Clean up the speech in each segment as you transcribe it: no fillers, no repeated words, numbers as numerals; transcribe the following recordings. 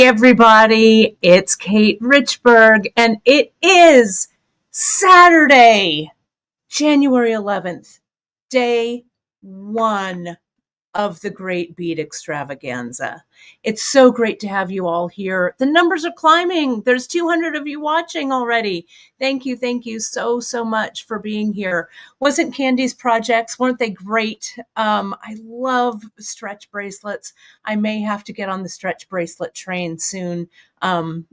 everybody, it's Kate Richburg, and it is Saturday, January 11th, day one of the Great Bead Extravaganza. It's so great to have you all here. The numbers are climbing. There's 200 of you watching already. Thank you so much for being here. Wasn't Candy's projects, weren't they great? I love stretch bracelets. I may have to get on the stretch bracelet train soon.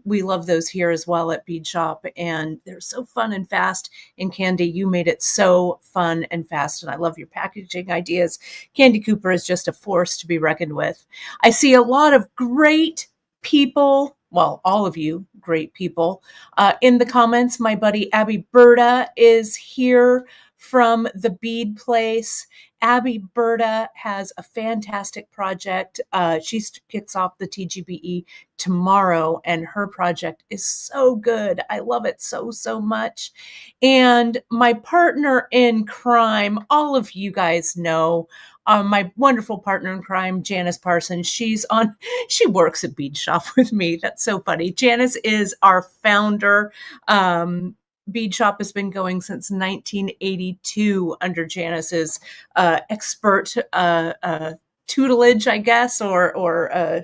We love those here as well at Bead Shop, and they're so fun and fast. And Candy, you made it so fun and fast, and I love your packaging ideas. Candy Cooper is just a force to be reckoned with. I see a lot of great people, well, all of you great people, in the comments. My buddy Abby Berta is here from the Bead Place. Abby Berta has a fantastic project. She kicks off the TGBE tomorrow, and her project is so good. I love it so much. And my partner in crime, all of you guys know, my wonderful partner in crime, Janice Parsons. She works at Bead Shop with me. That's so funny. Janice is our founder. Bead Shop has been going since 1982 under Janice's expert tutelage, I guess, or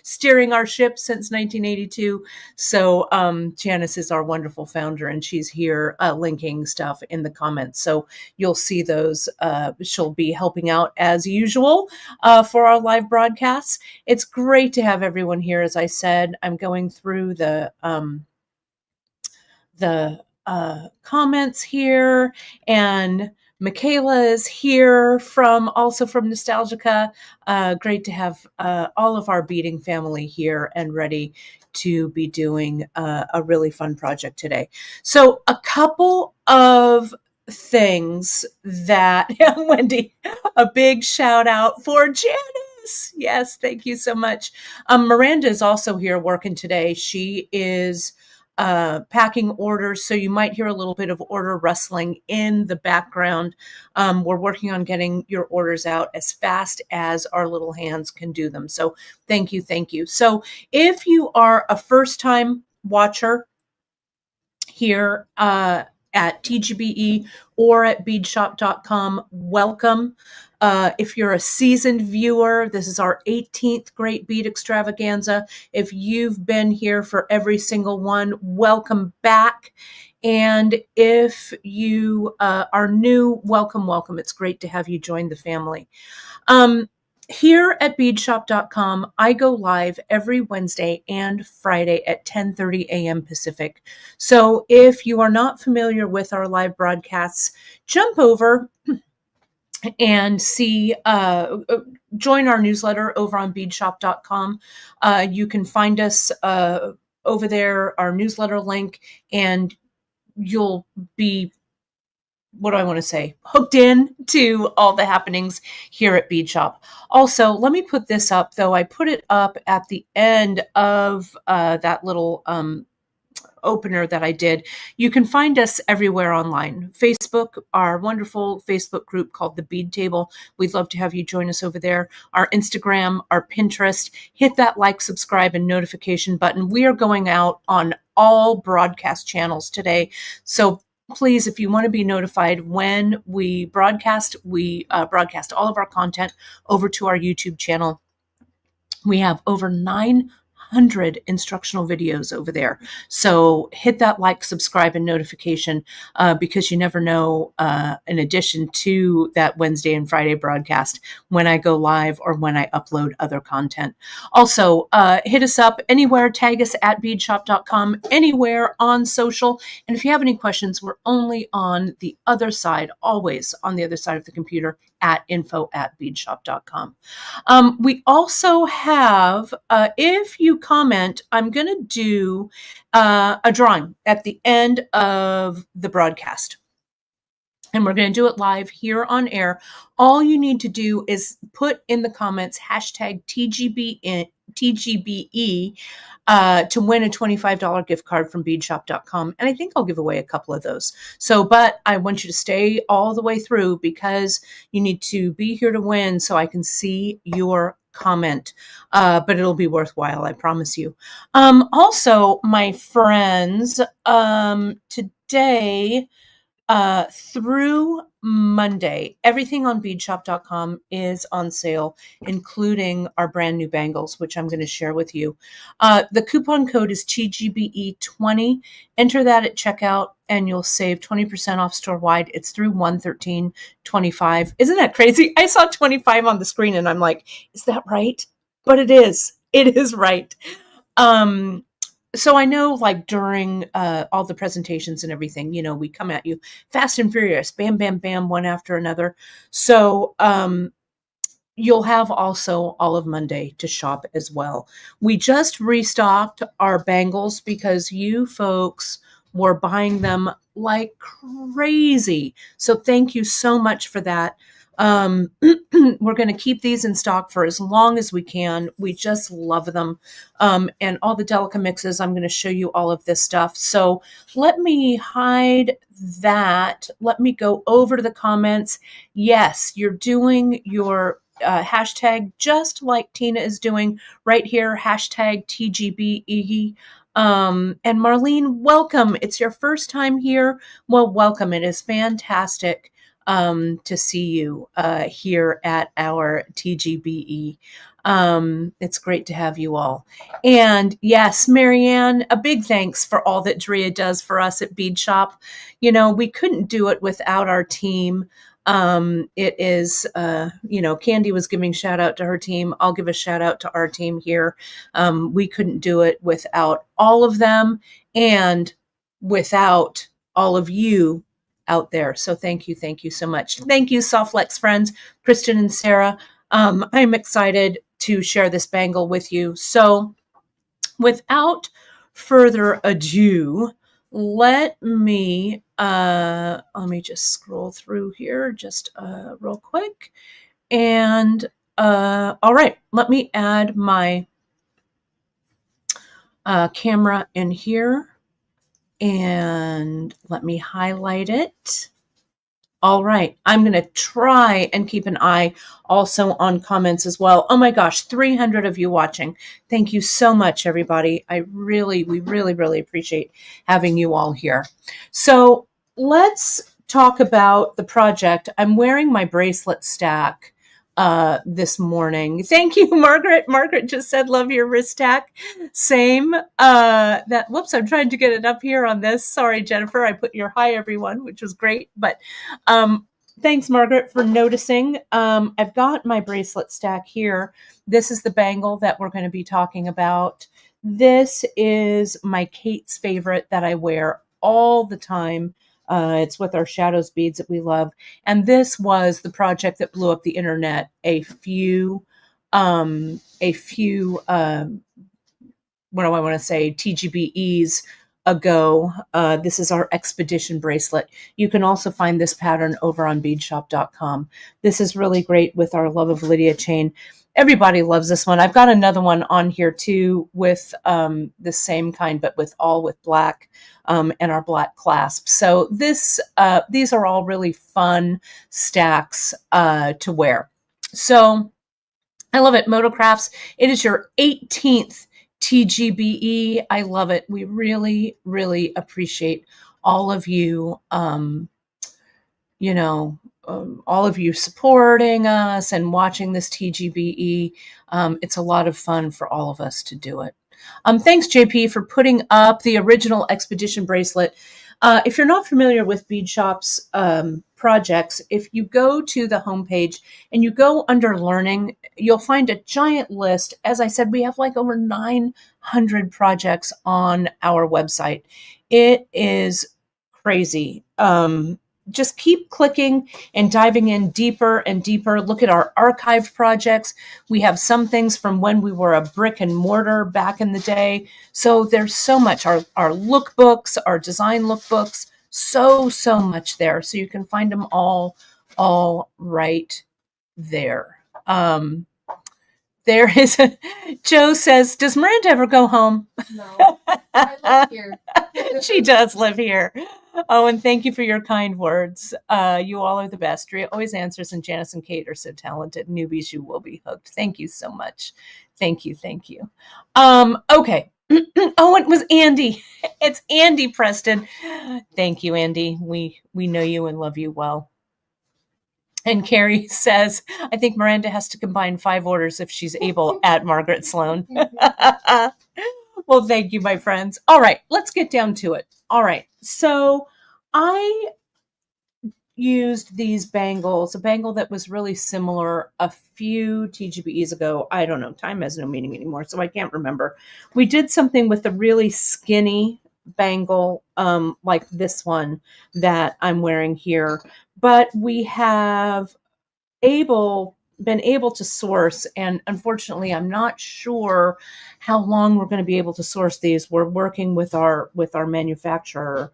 steering our ship since 1982. So Janice is our wonderful founder, and she's here linking stuff in the comments. So you'll see those. She'll be helping out as usual for our live broadcasts. It's great to have everyone here. As I said, I'm going through the comments here, and Michaela is here also from Nostalgica. Great to have all of our beading family here and ready to be doing a really fun project today. So a couple of things that, Wendy, a big shout out for Janice. Yes, thank you so much. Miranda is also here working today. She is packing orders, so you might hear a little bit of order rustling in the background. We're working on getting your orders out as fast as our little hands can do them. So thank you. So if you are a first-time watcher here at TGBE or at beadshop.com, welcome. If you're a seasoned viewer, this is our 18th Great Bead Extravaganza. If you've been here for every single one, welcome back. And if you are new, welcome. It's great to have you join the family. Here at beadshop.com, I go live every Wednesday and Friday at 10:30 a.m. Pacific. So if you are not familiar with our live broadcasts, jump over and join our newsletter over on beadshop.com. You can find us over there, our newsletter link, and you'll be, hooked in to all the happenings here at Bead Shop. Also, let me put this up, though. I put it up at the end of that little opener that I did. You can find us everywhere online. Facebook, our wonderful Facebook group called the Bead Table. We'd love to have you join us over there. Our Instagram, our Pinterest. Hit that like, subscribe, and notification button. We are going out on all broadcast channels today. So please, if you want to be notified when we broadcast broadcast all of our content over to our YouTube channel. We have over 900 instructional videos over there. So hit that like, subscribe, and notification because you never know, in addition to that Wednesday and Friday broadcast, when I go live or when I upload other content. Also, hit us up anywhere, tag us at beadshop.com, anywhere on social. And if you have any questions, we're only on the other side, always on the other side of the computer at info@beadshop.com. We also have, if you comment, I'm going to do a drawing at the end of the broadcast. And we're going to do it live here on air. All you need to do is put in the comments hashtag TGBE to win a $25 gift card from beadshop.com. And I think I'll give away a couple of those. So, but I want you to stay all the way through because you need to be here to win so I can see your comment, but it'll be worthwhile, I promise you. Also, my friends, today through Monday, everything on beadshop.com is on sale, including our brand new bangles, which I'm going to share with you. The coupon code is TGBE20. Enter that at checkout and you'll save 20% off store-wide. It's through 1/13/25. Isn't that crazy? I saw 25 on the screen and I'm like, is that right? But it is. It is right. So I know, like, during all the presentations and everything, you know, we come at you fast and furious, bam, bam, bam, one after another. So you'll have also all of Monday to shop as well. We just restocked our bangles because you folks were buying them like crazy. So thank you so much for that. We're going to keep these in stock for as long as we can. We just love them. And all the Delica Mixes, I'm going to show you all of this stuff. So let me hide that. Let me go over to the comments. Yes, you're doing your hashtag just like Tina is doing right here, hashtag TGBE. And Marlene, welcome. It's your first time here. Well, welcome. It is fantastic to see you here at our TGBE. It's great to have you all. And yes, Marianne, a big thanks for all that Drea does for us at Bead Shop. You know, we couldn't do it without our team. It is, Candy was giving shout out to her team. I'll give a shout out to our team here. We couldn't do it without all of them and without all of you out there. So thank you so much. Thank you, Softlex friends, Kristen and Sarah. I'm excited to share this bangle with you. So without further ado, let me just scroll through here just real quick. And all right, let me add my camera in here. And let me highlight it. All right, I'm going to try and keep an eye also on comments as well. Oh my gosh, 300 of you watching. Thank you so much, everybody. We really appreciate having you all here. So let's talk about the project. I'm wearing my bracelet stack this morning. Thank you, Margaret. Margaret just said, love your wrist tack. Same. Whoops, I'm trying to get it up here on this. Sorry, Jennifer, I put your hi everyone, which was great. But thanks, Margaret, for noticing. I've got my bracelet stack here. This is the bangle that we're going to be talking about. This is my Kate's favorite that I wear all the time. It's with our shadows beads that we love. And this was the project that blew up the internet a few what do I want to say, TGBEs ago. This is our expedition bracelet. You can also find this pattern over on beadshop.com. This is really great with our Love of Lydia chain. Everybody loves this one. I've got another one on here too with the same kind, but with black and our black clasp. So these are all really fun stacks to wear. So I love it. Motocrafts. It is your 18th TGBE. I love it. We really appreciate all of you, all of you supporting us and watching this TGBE. It's a lot of fun for all of us to do it. Thanks, JP, for putting up the original expedition bracelet. If you're not familiar with Bead Shop's projects, if you go to the homepage and you go under learning, you'll find a giant list. As I said, we have like over 900 projects on our website. It is crazy. Just keep clicking and diving in deeper and deeper. Look at our archived projects. We have some things from when we were a brick and mortar back in the day. So there's so much. Our lookbooks, our design lookbooks, so much there. So you can find them all right there. There is Joe says, does Miranda ever go home? No, I live here. She does live here. Oh, and thank you for your kind words. You all are the best. Drea always answers, and Janice and Kate are so talented. Newbies, you will be hooked. Thank you so much. Thank you. Thank you. Okay. Oh, it was Andy. It's Andy Preston. Thank you, Andy. We know you and love you well. And Carrie says, I think Miranda has to combine 5 orders if she's able at Margaret Sloan. Well, thank you, my friends. All right, let's get down to it. All right, so I used these bangles, a bangle that was really similar a few TGBEs ago. I don't know. Time has no meaning anymore, so I can't remember. We did something with a really skinny bangle, like this one that I'm wearing here, but we have been able to source, and unfortunately I'm not sure how long we're going to be able to source these. We're working with our manufacturer.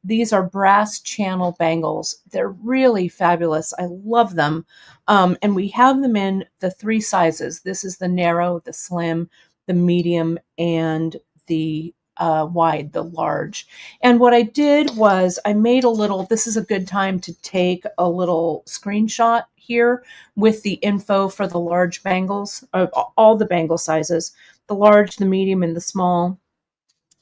These are brass channel bangles. They're really fabulous. I love them. And we have them in the 3 sizes. This is the narrow, the slim, the medium, and the wide, the large. And what I did was I made a little, this is a good time to take a little screenshot here with the info for the large bangles, all the bangle sizes, the large, the medium, and the small.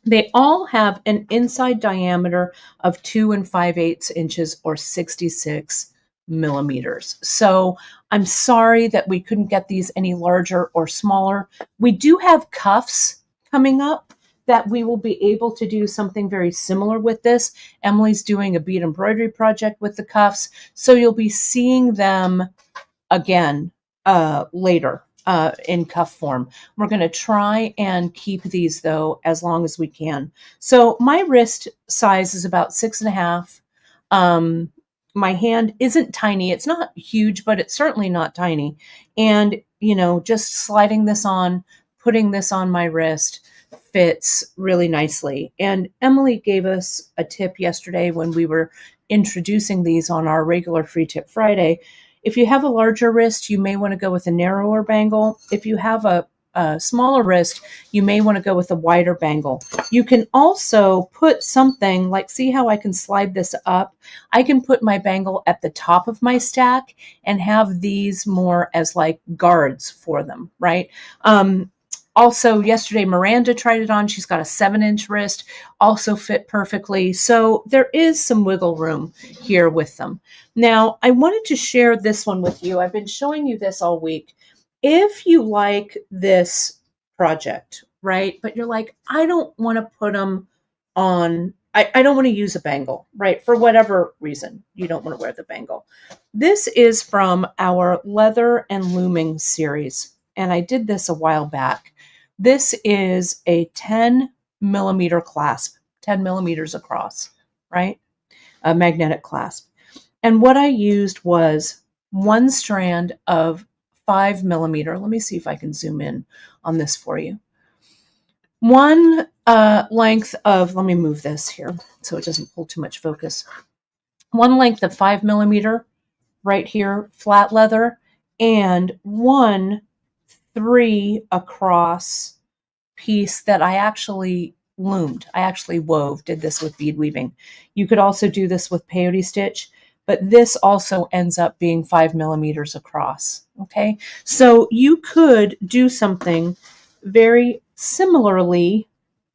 They all have an inside diameter of 2 5/8 inches or 66 millimeters. So I'm sorry that we couldn't get these any larger or smaller. We do have cuffs coming up that we will be able to do something very similar with this. Emily's doing a bead embroidery project with the cuffs, so you'll be seeing them again later in cuff form. We're going to try and keep these though as long as we can. So my wrist size is about 6.5. My hand isn't tiny. It's not huge, but it's certainly not tiny. And, just sliding this on, putting this on my wrist fits really nicely. And Emily gave us a tip yesterday when we were introducing these on our regular Free Tip Friday. If you have a larger wrist, you may want to go with a narrower bangle. If you have a smaller wrist, you may want to go with a wider bangle. You can also put something like, see how I can slide this up? I can put my bangle at the top of my stack and have these more as like guards for them, right? Also, yesterday, Miranda tried it on. She's got a 7-inch wrist, also fit perfectly. So there is some wiggle room here with them. Now, I wanted to share this one with you. I've been showing you this all week. If you like this project, right, but you're like, I don't want to put them on, I don't want to use a bangle, right, for whatever reason, you don't want to wear the bangle. This is from our Leather and Looming series, and I did this a while back. This is a 10 millimeter clasp, 10 millimeters across, right? A magnetic clasp. And what I used was one strand of 5 millimeter. Let me see if I can zoom in on this for you. One length of, let me move this here so it doesn't pull too much focus. One length of 5 millimeter right here, flat leather, and 1 3 across piece that I actually loomed. I actually did this with bead weaving. You could also do this with peyote stitch, but this also ends up being 5 millimeters across. Okay, so you could do something very similarly.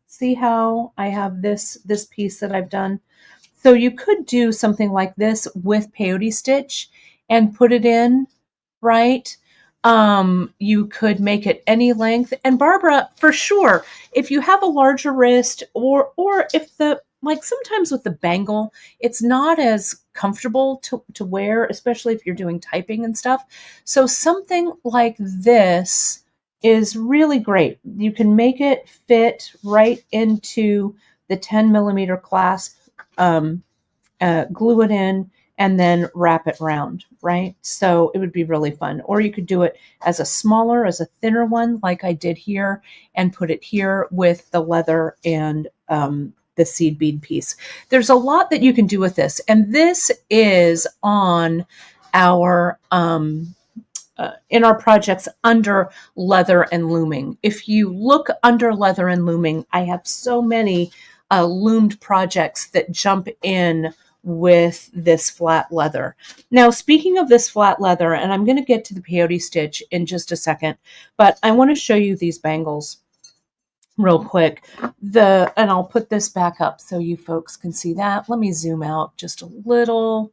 See how I have this piece that I've done? So you could do something like this with peyote stitch and put it in, right? You could make it any length. And Barbara, for sure, if you have a larger wrist or if sometimes with the bangle, it's not as comfortable to wear, especially if you're doing typing and stuff. So something like this is really great. You can make it fit right into the 10 millimeter clasp, glue it in, and then wrap it round, right? So it would be really fun. Or you could do it as a thinner one, like I did here, and put it here with the leather and the seed bead piece. There's a lot that you can do with this. And this is on our, in our projects under Leather and Looming. If you look under Leather and Looming, I have so many loomed projects that jump in with this flat leather. Now, speaking of this flat leather, and I'm going to get to the peyote stitch in just a second, but I want to show you these bangles real quick. And I'll put this back up so you folks can see that. Let me zoom out just a little.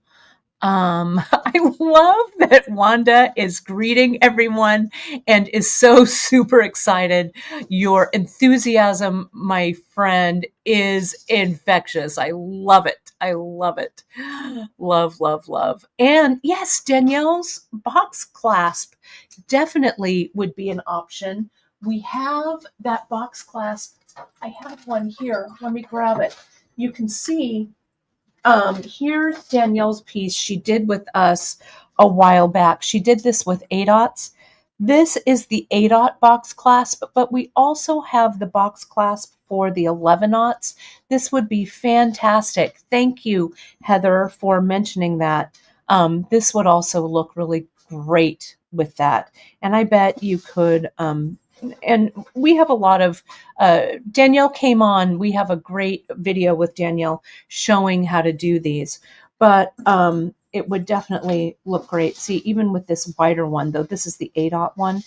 I love that Wanda is greeting everyone and is so super excited. Your enthusiasm, my friend, is infectious. I love it. I love it. Love, love, love. And yes, Danielle's box clasp definitely would be an option. We have that box clasp. I have one here. Let me grab it. You can see here's Danielle's piece she did with us a while back. She did this with A-dots. This is the A-dot box clasp, but we also have the box clasp for the 11-aughts. This would be fantastic. Thank you, Heather, for mentioning that. This would also look really great with that. And I bet you could, and we have a lot of, Danielle came on, we have a great video with Danielle showing how to do these, but it would definitely look great. See, even with this wider one, though this is the A-dot one,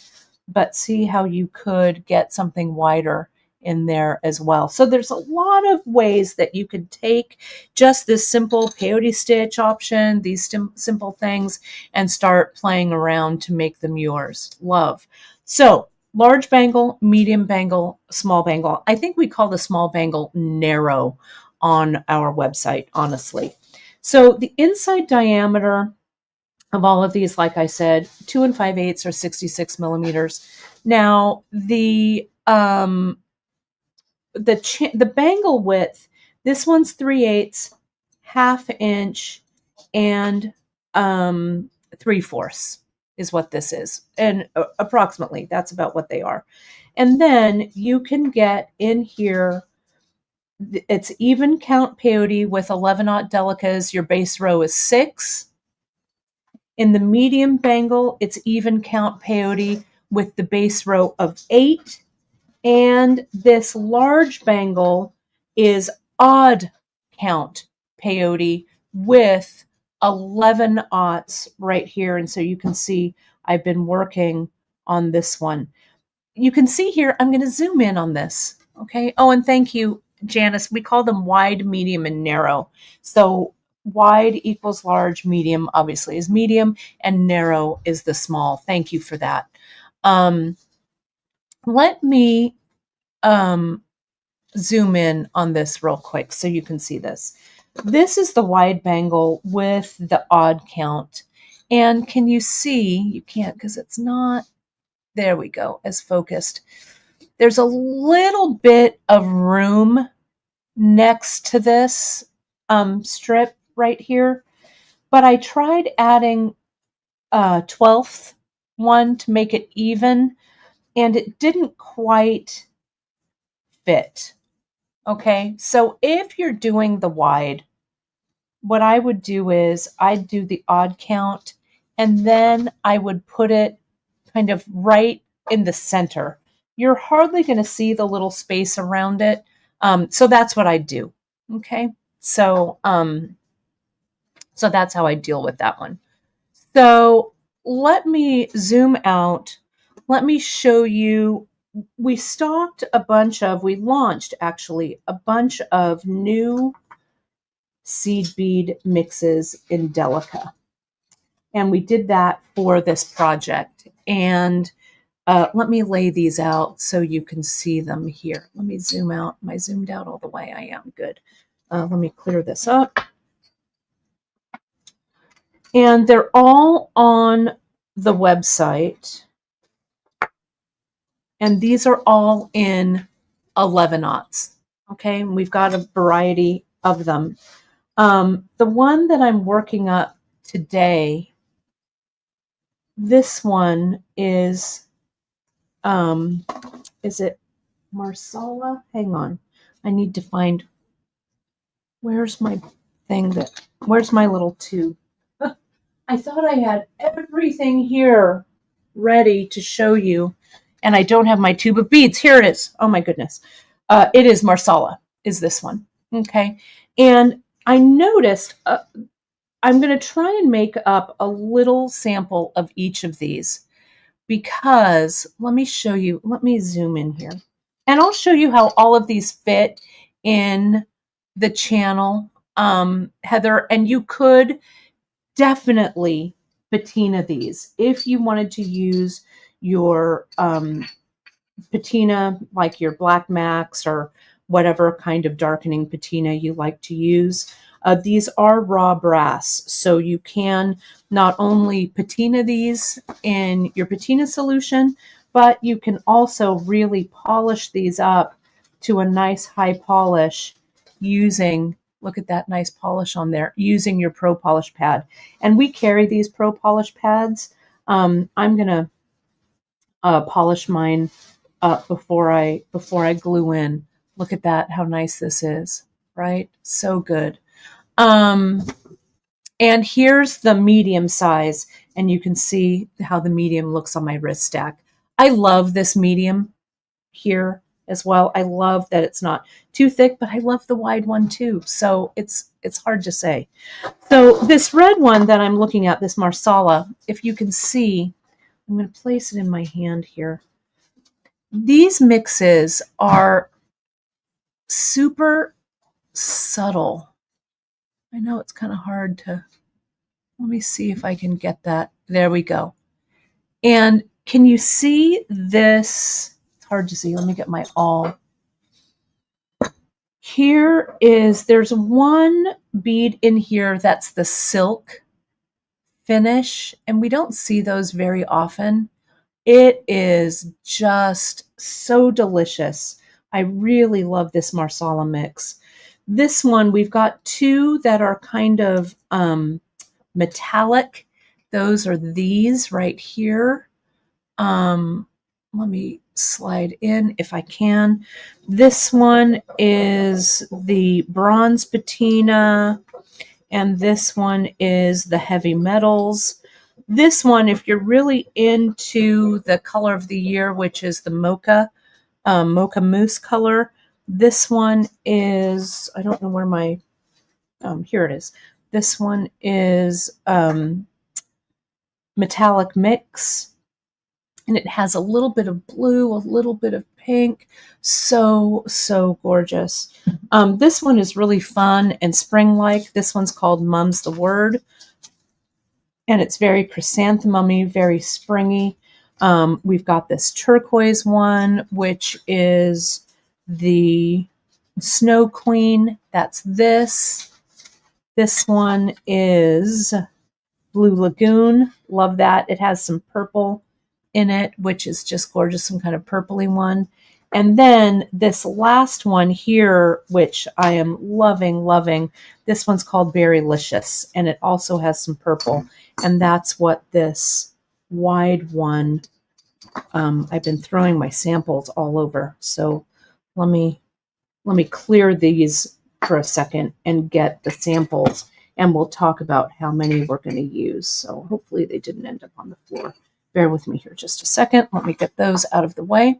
but see how you could get something wider in there as well. So there's a lot of ways that you could take just this simple peyote stitch option, these simple things, and start playing around to make them yours. Love. So large bangle, medium bangle, small bangle. I think we call the small bangle narrow on our website, honestly. So the inside diameter of all of these, like I said, 2 5/8 or 66 millimeters. Now the bangle width, this one's 3/8, 1/2 inch, and 3/4 is what this is. And approximately, that's about what they are. And then you can get in here, it's even count peyote with 11-aught delicas. Your base row is 6. In the medium bangle, it's even count peyote with the base row of 8. And this large bangle is odd count peyote with 11-aughts right here. And so you can see I've been working on this one. You can see here, I'm going to zoom in on this. Okay. Oh, and thank you, Janice. We call them wide, medium, and narrow. So wide equals large, medium obviously is medium, and narrow is the small. Thank you for that. Let me zoom in on this real quick so you can see this. This is the wide bangle with the odd count. And can you see, you can't because it's not, there we go, as focused. There's a little bit of room next to this strip right here, but I tried adding a 12th one to make it even, and it didn't quite fit. Okay, so if you're doing the wide, what I would do is I'd do the odd count, and then I would put it kind of right in the center. You're hardly going to see the little space around it. So that's what I do. Okay, so that's how I deal with that one. So let me zoom out. Let me show you. We launched actually a bunch of new seed bead mixes in Delica. And we did that for this project. And let me lay these out so you can see them here. Let me zoom out. Am I zoomed out all the way? I am. Good. Let me clear this up. And they're all on the website. And these are all in 11-aughts. Okay, and we've got a variety of them. The one that I'm working up today, this one is it Marsala? Hang on. I need to find, where's my little tube? I thought I had everything here ready to show you, and I don't have my tube of beads. Here it is. Oh my goodness. It is Marsala. is this one. Okay. And I noticed, I'm going to try and make up a little sample of each of these because let me show you, let me zoom in here. And I'll show you how all of these fit in the channel, Heather. And you could definitely patina these if you wanted to use your patina, like your Black Max or whatever kind of darkening patina you like to use. These are raw brass, so you can not only patina these in your patina solution, but you can also really polish these up to a nice high polish using, look at that nice polish on there, using your Pro Polish pad. And we carry these Pro Polish pads. I'm going to polish mine before I glue in. Look at that, how nice this is, right? So good. And here's the medium size, and you can see how the medium looks on my wrist stack. I love this medium here as well. I love that it's not too thick, but I love the wide one too. So it's hard to say. So this red one that I'm looking at, this Marsala, if you can see, I'm going to place it in my hand here. These mixes are super subtle. I know it's kind of hard to, let me see if I can get that. There we go. And can you see this? It's hard to see. Let me get my awl. Here is, there's one bead in here that's the silk finish, and we don't see those very often. It is just so delicious. I really love this Marsala mix. This one, we've got two that are kind of metallic. Those are these right here. Let me slide in if I can. This one is the bronze patina, and this one is the heavy metals. This one, if you're really into the color of the year, which is the mocha mousse color, this one is, I don't know where my, here it is. This one is metallic mix, and it has a little bit of blue, a little bit of pink. So gorgeous. This one is really fun and spring-like. This one's called Mum's the Word, and it's very chrysanthemum-y, very springy. We've got this turquoise one, which is the Snow Queen. That's this. This one is Blue Lagoon. Love that. It has some purple in it, which is just gorgeous, some kind of purpley one. And then this last one here, which I am loving. This one's called Berrylicious, and it also has some purple. And that's what this wide one, I've been throwing my samples all over. So let me clear these for a second and get the samples, and we'll talk about how many we're going to use. So hopefully they didn't end up on the floor. Bear with me here just a second. Let me get those out of the way.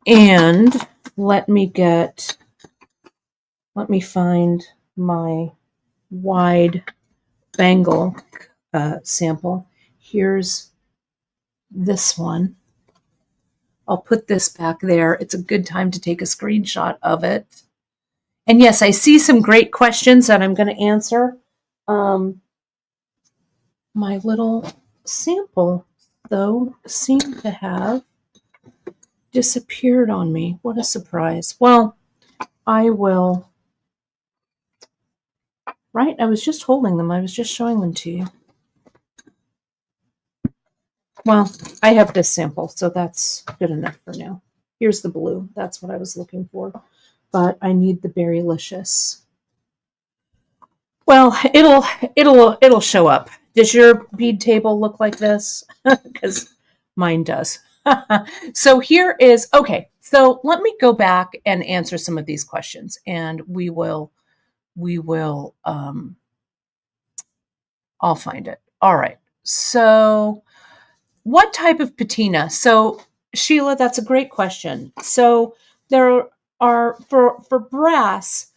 And let me find my wide bangle sample. Here's this one. I'll put this back there. It's a good time to take a screenshot of it. And yes, I see some great questions that I'm going to answer. My little sample, though, seemed to have disappeared on me. What a surprise. Well, I will, right? I was just holding them. I was just showing them to you. Well, I have this sample, so that's good enough for now. Here's the blue. That's what I was looking for. But I need the Berrylicious. Well, it'll show up. Does your bead table look like this? Because mine does. So here is, okay, so let me go back and answer some of these questions, and we will I'll find it. All right. So what type of patina? So Sheila, that's a great question. So there are for brass.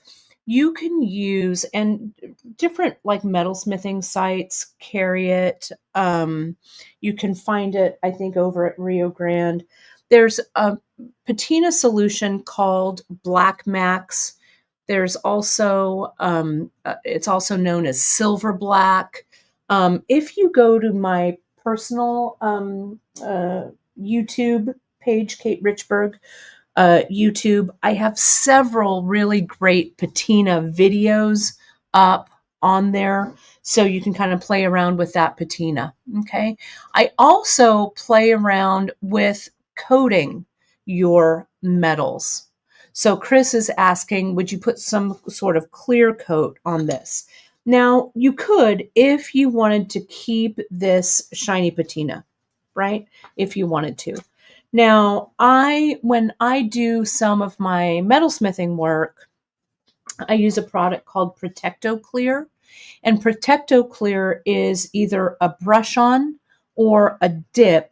You can use, and different like metalsmithing sites carry it. You can find it, I think, over at Rio Grande. There's a patina solution called Black Max. There's also, it's also known as Silver Black. If you go to my personal YouTube page, Kate Richberg, YouTube, I have several really great patina videos up on there, so you can kind of play around with that patina. Okay. I also play around with coating your metals. So Chris is asking, would you put some sort of clear coat on this? Now, you could if you wanted to keep this shiny patina, right? If you wanted to. Now, when I do some of my metalsmithing work, I use a product called Protecto Clear. And Protecto Clear is either a brush on or a dip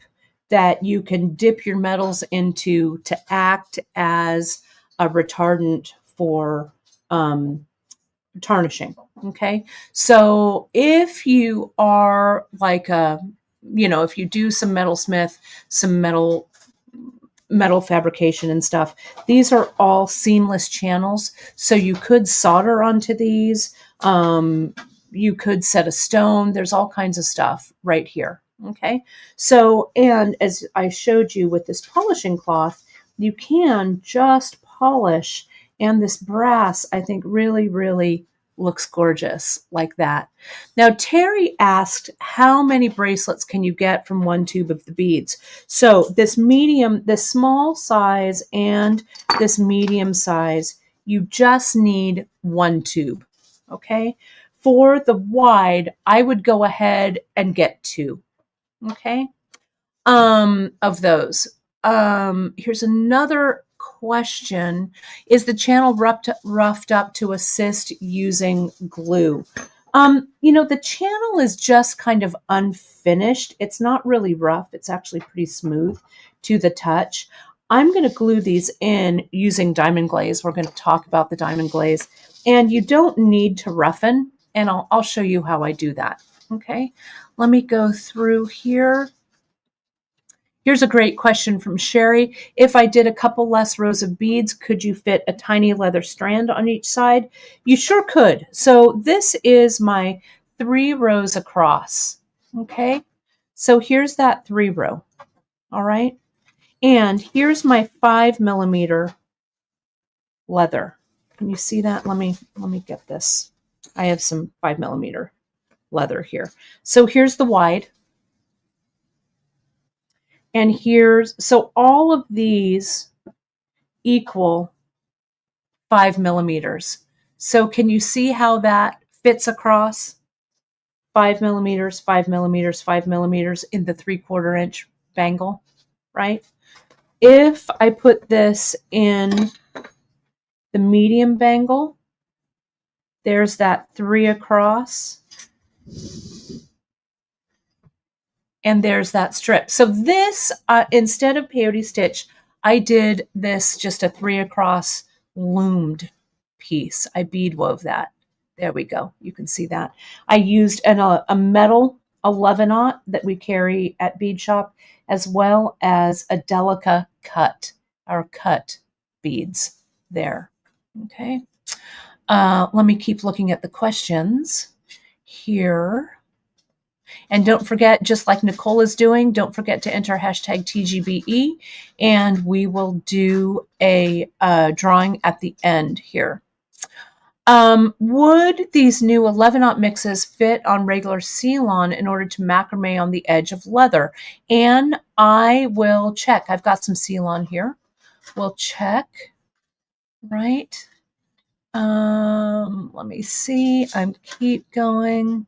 that you can dip your metals into to act as a retardant for tarnishing. Okay. So if you are like if you do some metalsmith, some metal fabrication and stuff, these are all seamless channels. So you could solder onto these. You could set a stone. There's all kinds of stuff right here. Okay. So, and as I showed you with this polishing cloth, you can just polish, and this brass, I think, really, really looks gorgeous like that. Now, Terry asked, how many bracelets can you get from one tube of the beads? So this small size and this medium size, you just need one tube. Okay. For the wide, I would go ahead and get two. Okay. Of those. Here's another question. Is the channel roughed up to assist using glue? The channel is just kind of unfinished. It's not really rough. It's actually pretty smooth to the touch. I'm going to glue these in using diamond glaze. We're going to talk about the diamond glaze, and you don't need to roughen, and I'll show you how I do that. Okay. Let me go through here. Here's a great question from Sherry. If I did a couple less rows of beads, could you fit a tiny leather strand on each side? You sure could. So this is my 3 rows across. Okay. So here's that 3 row. All right. And here's my 5mm leather. Can you see that? Let me get this. I have some 5mm leather here. So here's the wide. And so all of these equal 5mm. So can you see how that fits across? 5mm, 5mm, 5mm in the 3/4 inch bangle, right? If I put this in the medium bangle, there's that 3 across. And there's that strip. So this, instead of peyote stitch, I did this just a 3 across loomed piece. I bead wove that. There we go. You can see that. I used a metal 11/0 that we carry at Bead Shop, as well as a Delica cut beads there. Okay. Let me keep looking at the questions here. And don't forget, just like Nicole is doing, don't forget to enter hashtag TGBE, and we will do a drawing at the end here. Would these new 11/0 mixes fit on regular Ceylon in order to macrame on the edge of leather? And I will check. I've got some Ceylon here. We'll check, right? Let me see. Keep going.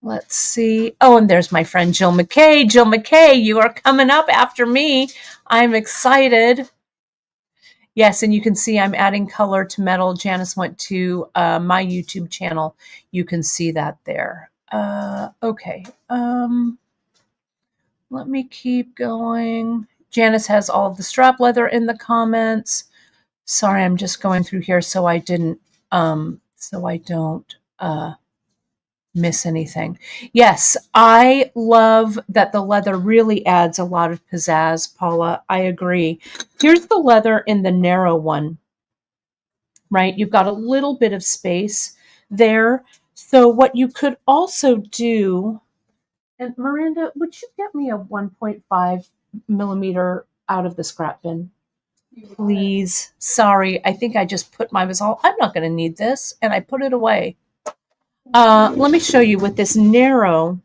Let's see. Oh, and there's my friend Jill McKay. Jill McKay, you are coming up after me. I'm excited. Yes, and you can see I'm adding color to metal. Janice went to my YouTube channel. You can see that there. Okay. Let me keep going. Janice has all of the strap leather in the comments. Sorry, I'm just going through here so I don't miss anything. Yes, I love that the leather really adds a lot of pizzazz, Paula. I agree. Here's the leather in the narrow one, right? You've got a little bit of space there. So what you could also do, and Miranda, would you get me a 1.5 millimeter out of the scrap bin? Please. Sorry, I think I just put my all. I'm not going to need this, and I put it away. Let me show you with this narrow,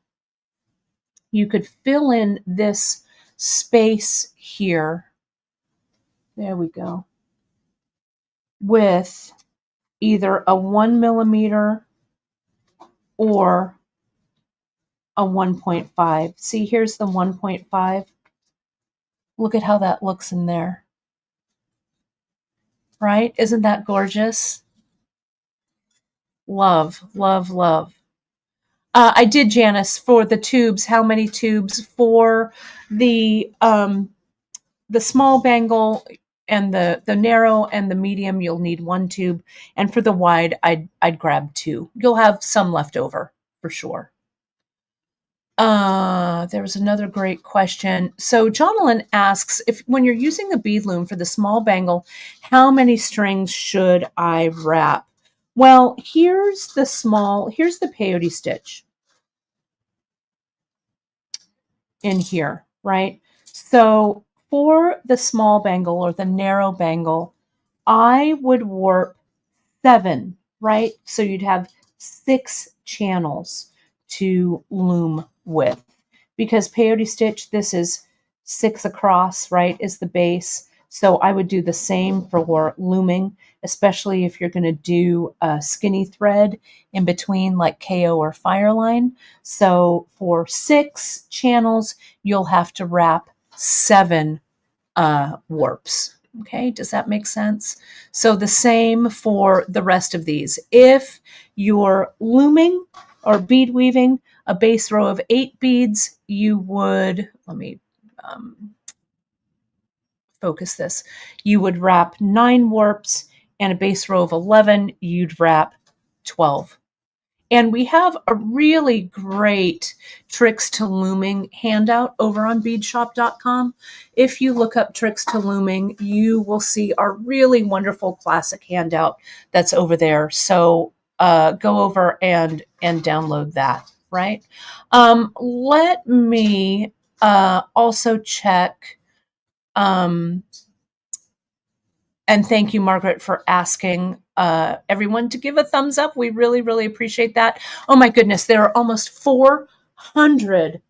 you could fill in this space here. There we go. With either a 1 millimeter or a 1.5. See, here's the 1.5. Look at how that looks in there. Right? Isn't that gorgeous? Love, love, love. I did, Janice, for the tubes. How many tubes? For the small bangle and the narrow and the medium, you'll need 1 tube. And for the wide, I'd grab 2. You'll have some left over for sure. There was another great question. So Jonathan asks, if when you're using a bead loom for the small bangle, how many strings should I wrap? Well, here's the peyote stitch in here, right? So for the small bangle or the narrow bangle, I would warp 7, right? So you'd have 6 channels to loom with. Because peyote stitch, this is 6 across, right, is the base. So I would do the same for looming, especially if you're going to do a skinny thread in between like KO or Fireline. So for 6 channels, you'll have to wrap 7 warps. Okay, does that make sense? So the same for the rest of these. If you're looming or bead weaving a base row of 8 beads, you would, let me focus this, you would wrap 9 warps, and a base row of 11, you'd wrap 12. And we have a really great Tricks to Looming handout over on beadshop.com. If you look up Tricks to Looming, you will see our really wonderful classic handout that's over there. So go over and download that, right? Let me also check. And thank you, Margaret, for asking everyone to give a thumbs up. We really, really appreciate that. Oh my goodness, there are almost 400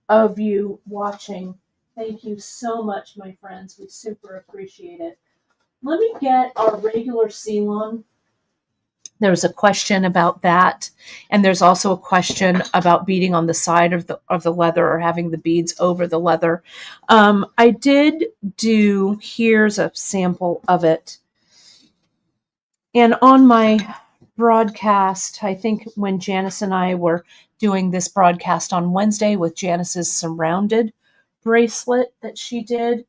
of you watching. Thank you so much, my friends. We super appreciate it. Let me get our regular Ceylon. There's a question about that, and there's also a question about beading on the side of the leather or having the beads over the leather. I did do, here's a sample of it. And on my broadcast, I think when Janice and I were doing this broadcast on Wednesday with Janice's surrounded bracelet that she did,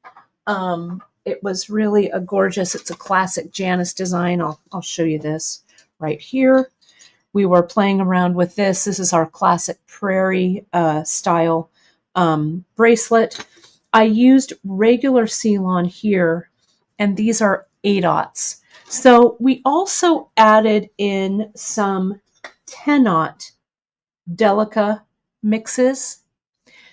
it was really a gorgeous, it's a classic Janice design. I'll show you this. Right here, we were playing around with this. This is our classic prairie style bracelet. I used regular Ceylon here, and these are 8/0. So we also added in some 10/0 Delica Mixes.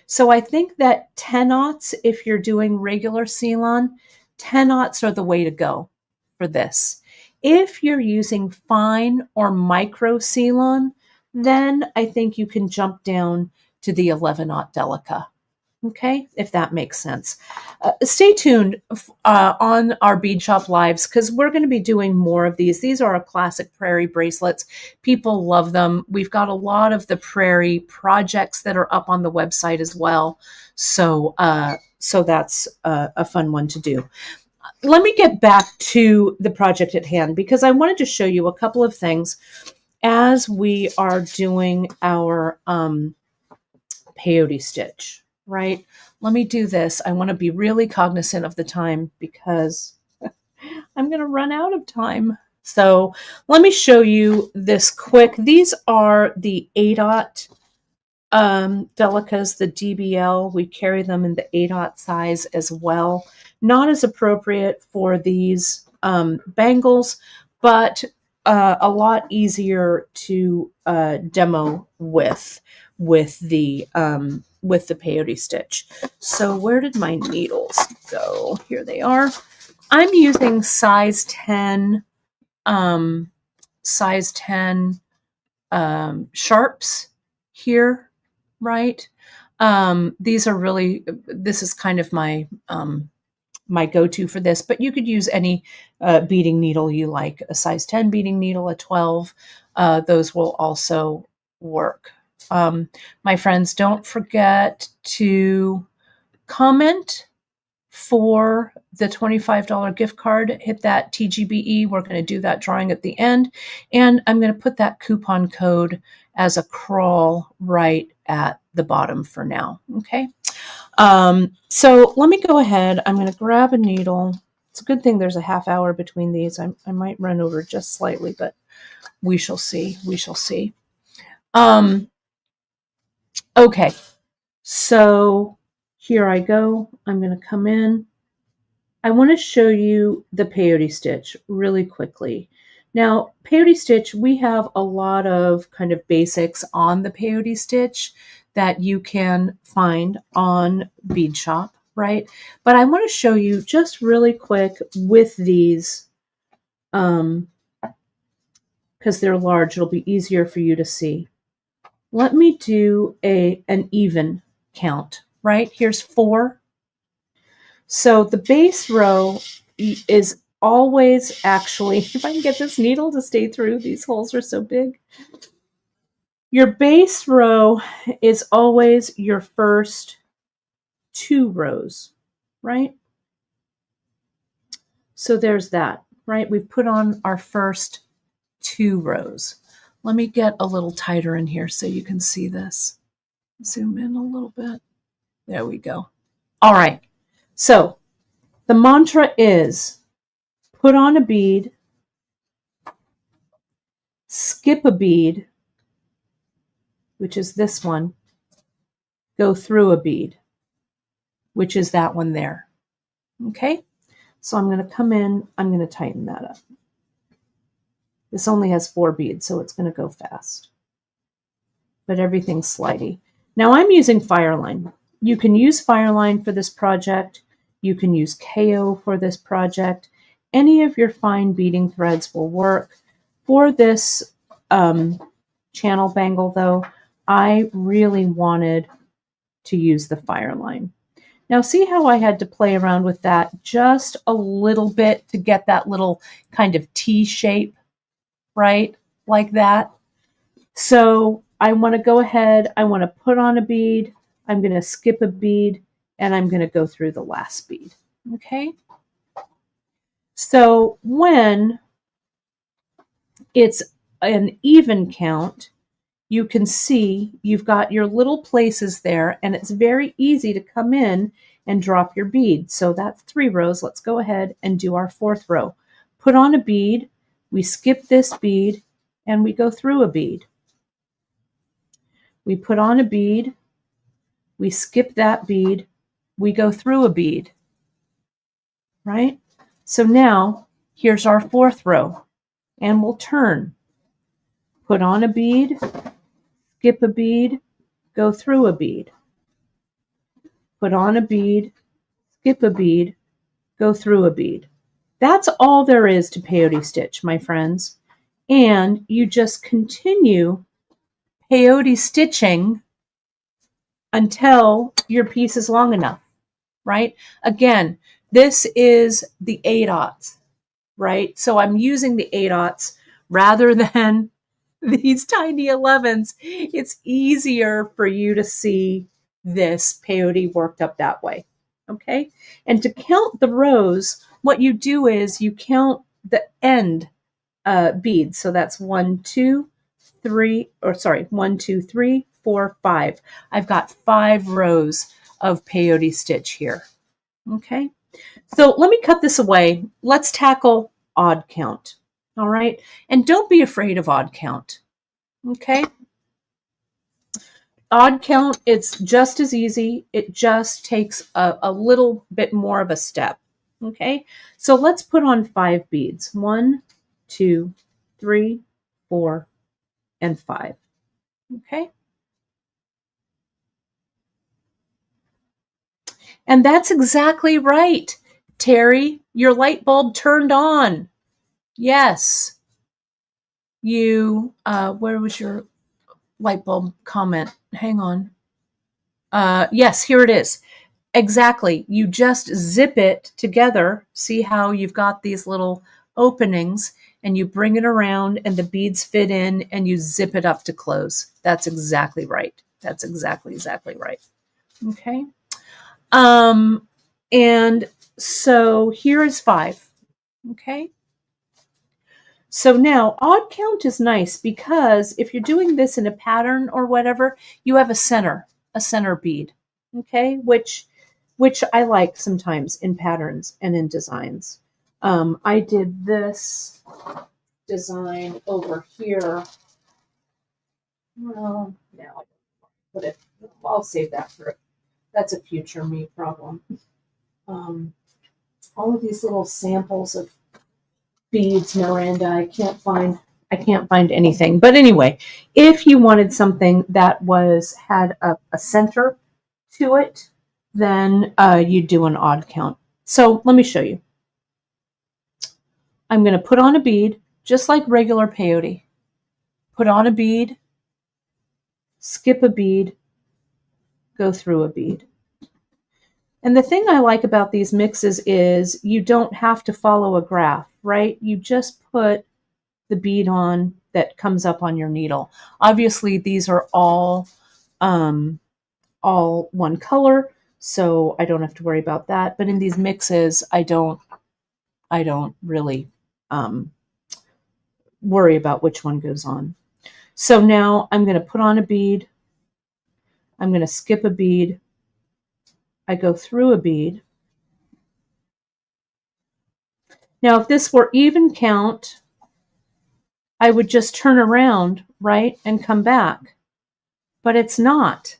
So I think that 10/0, if you're doing regular Ceylon, 10/0 are the way to go for this. If you're using fine or micro Ceylon, then I think you can jump down to the 11/0 Delica. Okay, if that makes sense. Stay tuned on our Bead Shop Lives because we're going to be doing more of these. These are our classic prairie bracelets. People love them. We've got a lot of the prairie projects that are up on the website as well. So that's a fun one to do. Let me get back to the project at hand because I wanted to show you a couple of things as we are doing our peyote stitch, right? let me do this. I want to be really cognizant of the time because I'm going to run out of time. So let me show you this quick. These are the A-dot Delicas, the DBL. We carry them in the A-dot size as well. Not as appropriate for these bangles, but a lot easier to demo with the peyote stitch. So where did my needles go? Here they are. I'm using size 10 sharps here, right? These are really, this is kind of my my go-to for this, but you could use any beading needle you like, a size 10 beading needle, a 12. Those will also work. My friends, don't forget to comment for the $25 gift card. Hit that TGBE. We're going to do that drawing at the end. And I'm going to put that coupon code as a crawl right at the bottom for now. Okay. So let me go ahead. I'm going to grab a needle. It's a good thing there's a half hour between these. I might run over just slightly, but we shall see. We shall see. Okay. So here I go. I'm going to come in. I want to show you the peyote stitch really quickly. Now, peyote stitch, we have a lot of kind of basics on the peyote stitch that you can find on Bead Shop, right? But I want to show you just really quick with these, because they're large, it'll be easier for you to see. Let me do an even count, right? Here's 4. So the base row is always actually, if I can get this needle to stay through, these holes are so big. Your base row is always your first 2 rows, right? So there's that, right? We've put on our first 2 rows. Let me get a little tighter in here so you can see this. Zoom in a little bit. There we go. All right. So the mantra is put on a bead, skip a bead, which is this one, go through a bead, which is that one there. Okay? So I'm going to come in, I'm going to tighten that up. This only has 4 beads, so it's going to go fast. But everything's slidey. Now I'm using Fireline. You can use Fireline for this project. You can use KO for this project. Any of your fine beading threads will work. For this channel bangle, though, I really wanted to use the Fireline. Now see how I had to play around with that just a little bit to get that little kind of T shape, right? Like that. So I want to go ahead, I want to put on a bead, I'm going to skip a bead, and I'm going to go through the last bead. Okay? So when it's an even count, you can see you've got your little places there, and it's very easy to come in and drop your bead. So that's 3 rows. Let's go ahead and do our 4th row. Put on a bead, we skip this bead, and we go through a bead. We put on a bead, we skip that bead, we go through a bead, right? So now here's our 4th row, and we'll turn. Put on a bead, skip a bead, go through a bead. Put on a bead, skip a bead, go through a bead. That's all there is to peyote stitch, my friends. And you just continue peyote stitching until your piece is long enough, right? Again, this is the A-dots, right? So I'm using the A-dots rather than these tiny 11s. It's easier for you to see this peyote worked up that way, okay? And to count the rows, what you do is you count the end beads. So that's 1, 2, 3, 4, 5. I've got 5 rows of peyote stitch here. Okay, so let me cut this away. Let's tackle odd count. All right, and don't be afraid of odd count. Okay, odd count, it's just as easy. It just takes a little bit more of a step. Okay, so let's put on 5 beads. 1, 2, 3, 4, and 5. Okay, and that's exactly right. Terry, your light bulb turned on. Yes, you, where was your light bulb comment? Hang on. Yes, here it is. Exactly. You just zip it together. See how you've got these little openings, and you bring it around and the beads fit in and you zip it up to close. That's exactly right. That's exactly right. Okay. And so here is 5. Okay. So now odd count is nice because if you're doing this in a pattern or whatever, you have a center bead. Okay. Which I like sometimes in patterns and in designs. I did this design over here. Well, now I put it. I'll save that for it. That's a future me problem. All of these little samples of beads, Miranda, I can't find anything. But anyway, if you wanted something that had a center to it, then you do an odd count. So let me show you. I'm going to put on a bead, just like regular peyote. Put on a bead, skip a bead, go through a bead. And the thing I like about these mixes is you don't have to follow a graph, right? You just put the bead on that comes up on your needle. Obviously, these are all one color, so I don't have to worry about that. But in these mixes, I don't really worry about which one goes on. So now I'm going to put on a bead. I'm going to skip a bead. I go through a bead. Now, if this were even count, I would just turn around, right, and come back. But it's not.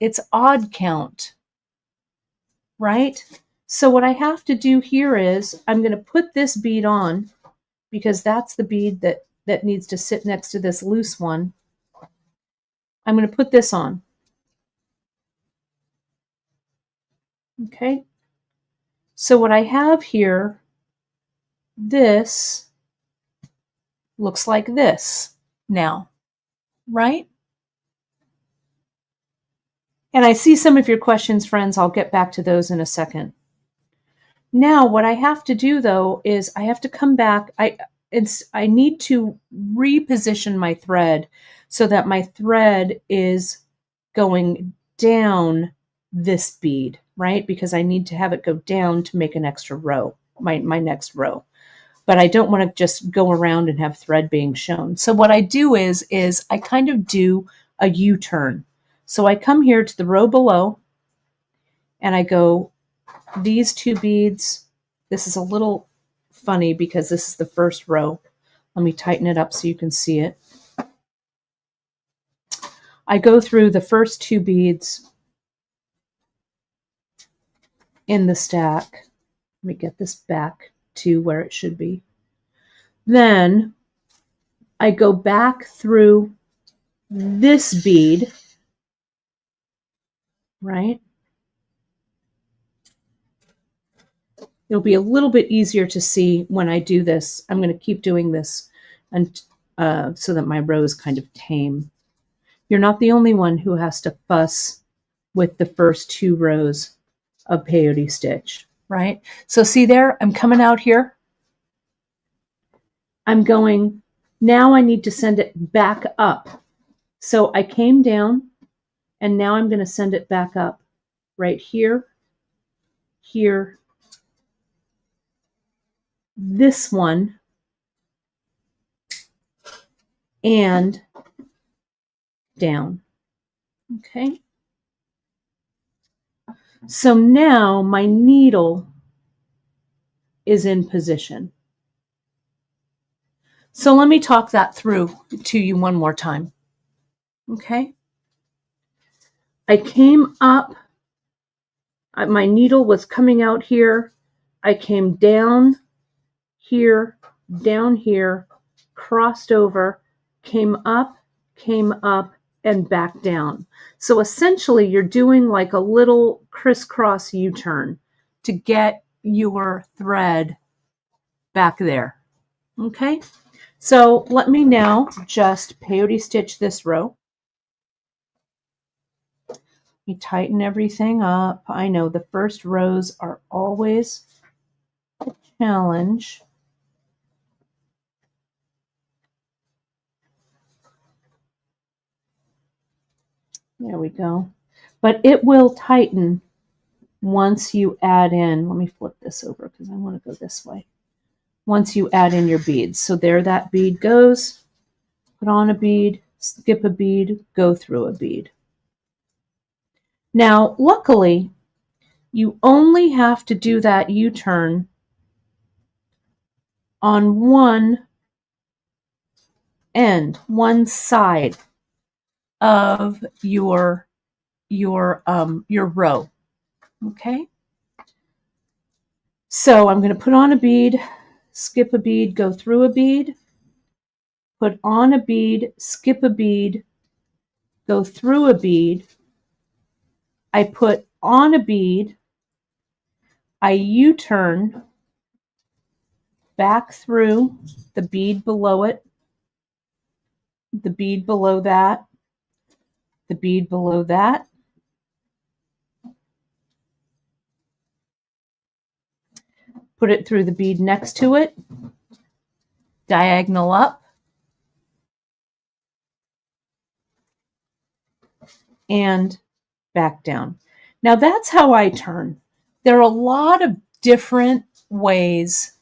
It's odd count, right? So what I have to do here is I'm going to put this bead on because that's the bead that needs to sit next to this loose one. I'm going to put this on. Okay. So what I have here, this looks like this now, right? And I see some of your questions, friends. I'll get back to those in a second. Now, what I have to do, though, is I have to come back. I need to reposition my thread so that my thread is going down this bead, right? Because I need to have it go down to make an extra row, my next row. But I don't want to just go around and have thread being shown. So what I do is I kind of do a U-turn. So I come here to the row below and I go these 2 beads. This is a little funny because this is the first row. Let me tighten it up so you can see it. I go through the first 2 beads in the stack. Let me get this back to where it should be. Then I go back through this bead, right? It'll be a little bit easier to see when I do this. I'm going to keep doing this and so that my rows kind of tame. You're not the only one who has to fuss with the first 2 rows of peyote stitch, right? So see there, I'm coming out here. I'm going, now I need to send it back up. So I came down and now I'm going to send it back up right here, here, this one, and down. Okay. So now my needle is in position. So let me talk that through to you one more time. Okay. I came up, my needle was coming out here. I came down here, crossed over, came up, and back down. So essentially you're doing like a little crisscross U-turn to get your thread back there. Okay, so let me now just peyote stitch this row. You tighten everything up. I know the first rows are always a challenge. There we go. But it will tighten once you add in, let me flip this over because I want to go this way. Once you add in your beads. So there that bead goes. Put on a bead, skip a bead, go through a bead. Now, luckily, you only have to do that U-turn on one end, one side of your row. Okay? So I'm going to put on a bead, skip a bead, go through a bead, put on a bead, skip a bead, go through a bead. I put on a bead, I U-turn back through the bead below it, the bead below that, the bead below that. Put it through the bead next to it, diagonal up, and back down. Now that's how I turn. There are a lot of different ways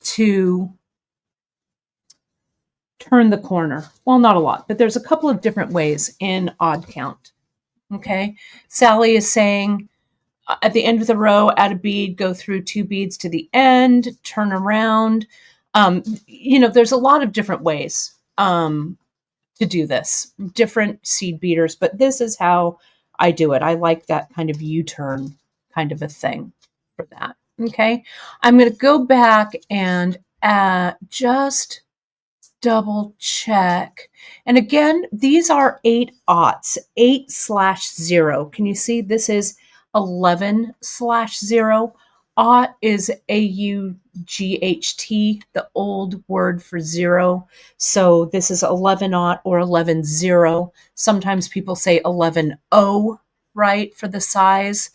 to turn the corner. Well, not a lot, but there's a couple of different ways in odd count. Okay, Sally is saying at the end of the row, add a bead, go through 2 beads to the end, turn around. There's a lot of different ways to do this, different seed beaters, but this is how I do it. I like that kind of U-turn kind of a thing for that. Okay, I'm going to go back and just double check. And again, these are 8/aughts, 8/0. Can you see this is 11/0? Aught is AUGHT, the old word for zero. So this is 11/aught or 11/0. Sometimes people say 11/0, right, for the size.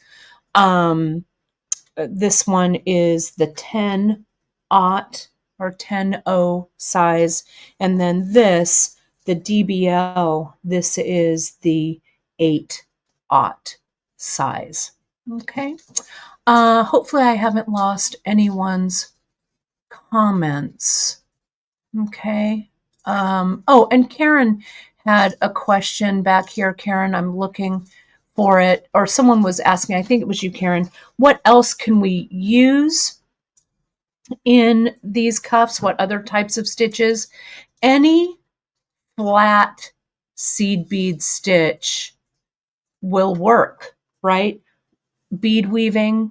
This one is the 10/aught or 10/0 size. And then this, the DBL, this is the 8/aught size. Okay. Hopefully I haven't lost anyone's comments. Okay. And Karen had a question back here. Karen, I'm looking for it, or someone was asking, I think it was you, Karen, what else can we use in these cuffs? What other types of stitches? Any flat seed bead stitch will work, right? Bead weaving,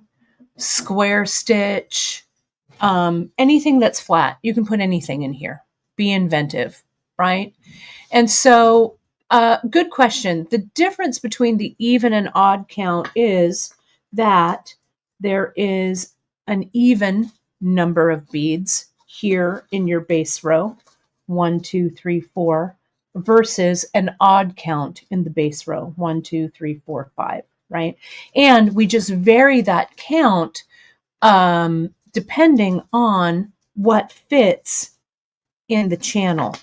square stitch, anything that's flat. You can put anything in here. Be inventive, right? And so, good question. The difference between the even and odd count is that there is an even number of beads here in your base row, 1, 2, 3, 4, versus an odd count in the base row, 1, 2, 3, 4, 5, right? And we just vary that count depending on what fits in the channel.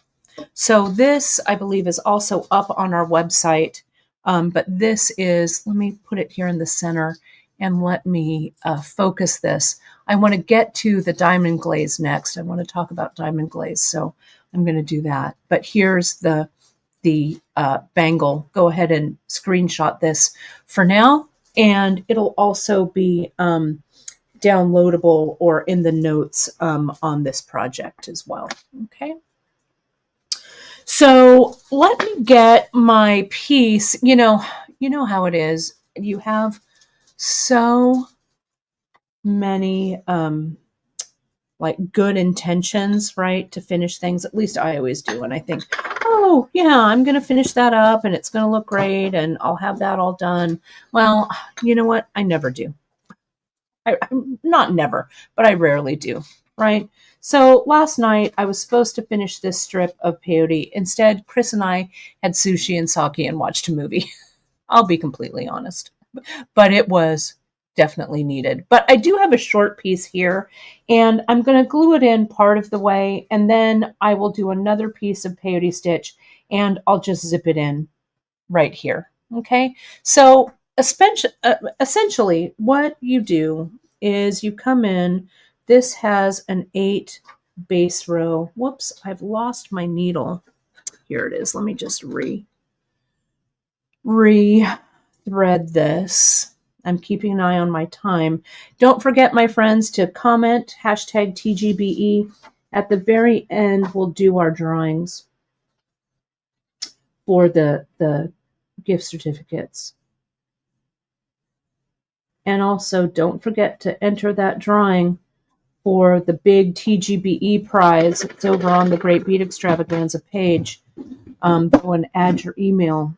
So this, I believe, is also up on our website, but this is, let me put it here in the center and let me focus this. I want to get to the diamond glaze next. I want to talk about diamond glaze, so I'm going to do that. But here's the bangle. Go ahead and screenshot this. For now, And it'll also be downloadable or in the notes on this project as well. Okay. So let me get my piece. You know how it is. You have so many like good intentions, right, to finish things. At least I always do. And I think, oh yeah, I'm going to finish that up and it's going to look great and I'll have that all done. Well, you know what? I never do. I'm not never, but I rarely do, right? So last night I was supposed to finish this strip of peyote. Instead, Chris and I had sushi and sake and watched a movie. I'll be completely honest, but it was definitely needed. But I do have a short piece here, and I'm going to glue it in part of the way, and then I will do another piece of peyote stitch, and I'll just zip it in right here. Okay, so essentially what you do is you come in. This has an 8 base row. Whoops, I've lost my needle. Here it is. Let me just re-thread this. I'm keeping an eye on my time. Don't forget, my friends, to comment hashtag TGBE. At the very end, we'll do our drawings for the gift certificates. And also, don't forget to enter that drawing for the big TGBE prize. It's over on the Great Bead Extravaganza page. Go and add your email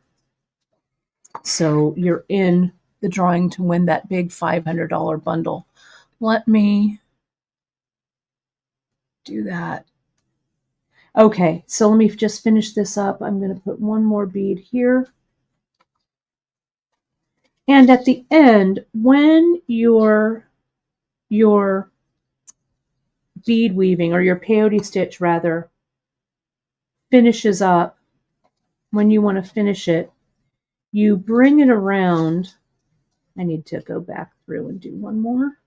so you're in the drawing to win that big $500 bundle. Let me do that. Okay, so let me just finish this up. I'm going to put one more bead here. And at the end, when your bead weaving, or your peyote stitch rather, finishes up, when you want to finish it, you bring it around. I need to go back through and do one more.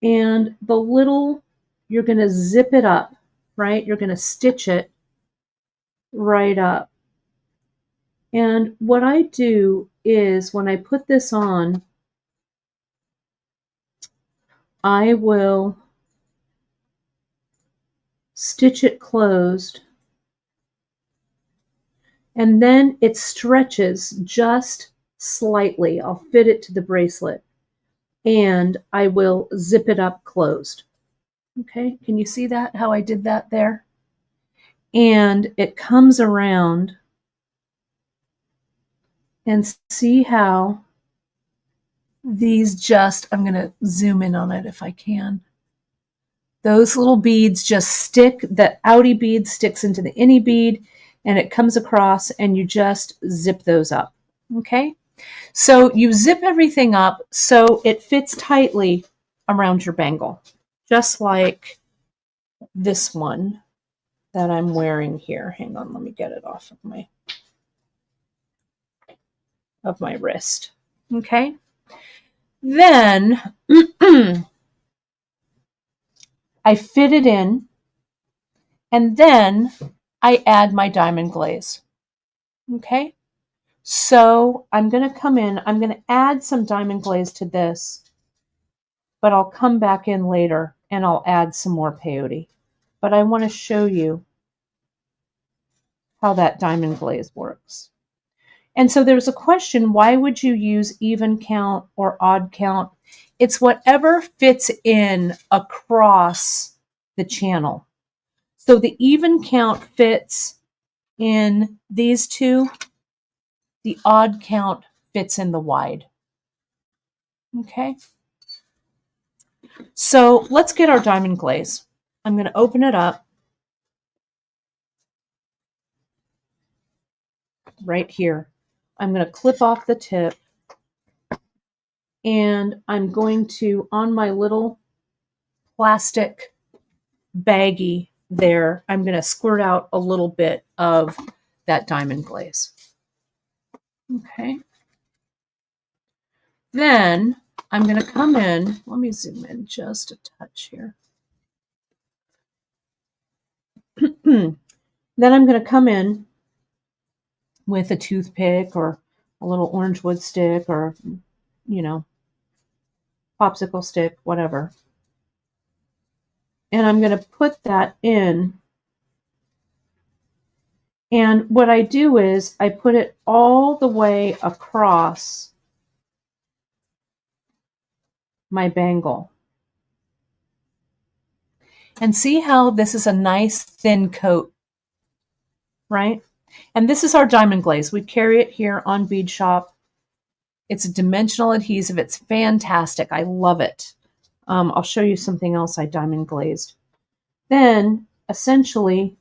And you're going to zip it up, right? You're going to stitch it right up. And what I do is when I put this on, I will stitch it closed, and then it stretches just slightly. I'll fit it to the bracelet, and I will zip it up closed. Okay, can you see that, how I did that there? And it comes around, and see how these just, I'm going to zoom in on it if I can. Those little beads just stick, the outie bead sticks into the innie bead, and it comes across, and you just zip those up. Okay? So you zip everything up so it fits tightly around your bangle, just like this one that I'm wearing here. Hang on, let me get it off of my wrist. Okay? Then I fit it in, and then I add my diamond glaze. Okay? So I'm going to come in, I'm going to add some diamond glaze to this, but I'll come back in later and I'll add some more peyote. But I want to show you how that diamond glaze works. And so there's a question, why would you use even count or odd count? It's whatever fits in across the channel. So the even count fits in these two. The odd count fits in the wide. Okay. So let's get our diamond glaze. I'm going to open it up right here. I'm going to clip off the tip, and I'm going to, on my little plastic baggie there, I'm going to squirt out a little bit of that diamond glaze. Okay. Then I'm going to come in, let me zoom in just a touch here. Then I'm going to come in with a toothpick or a little orange wood stick or, you know, popsicle stick, whatever. And I'm going to put that in. And what I do is I put it all the way across my bangle. And see how this is a nice thin coat, right? And this is our diamond glaze. We carry it here on Bead Shop. It's a dimensional adhesive. It's fantastic. I love it. I'll show you something else I diamond glazed. Then, essentially,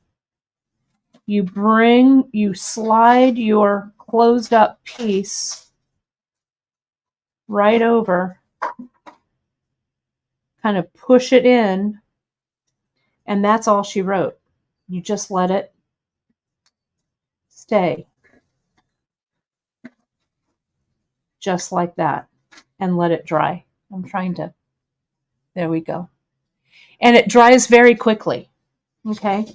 you slide your closed up piece right over, kind of push it in, and that's all she wrote. You just let it stay. Just like that. And let it dry. I'm trying to, there we go. And it dries very quickly. Okay.